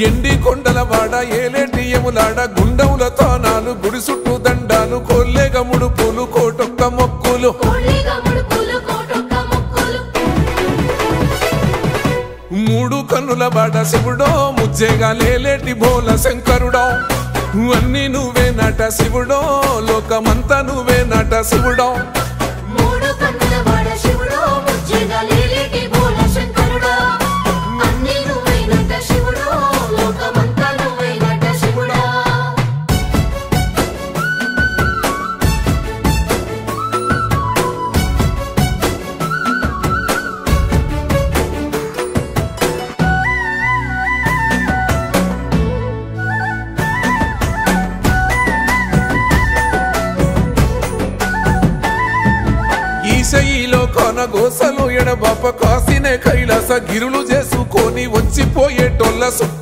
ఎండి కొండలవాడ ఏలేటి యములాడ గుండముల తానాలు గుడి చుట్టూ దండాలు కొల్లేగ ముడుపులు కోటొక్క మొక్కులు మూడు కన్నుల బాడ శివుడో ముజ్జేగా లేలేటి బోల శంకరుడో అన్ని నువ్వే నట శివుడో లోకమంతా నువ్వే నట శివుడో ఈశయిలో కొనగోసలు ఎడబాప కాసినే కైలాస గిరులు చేసుకొని వచ్చిపోయేటోళ్ళ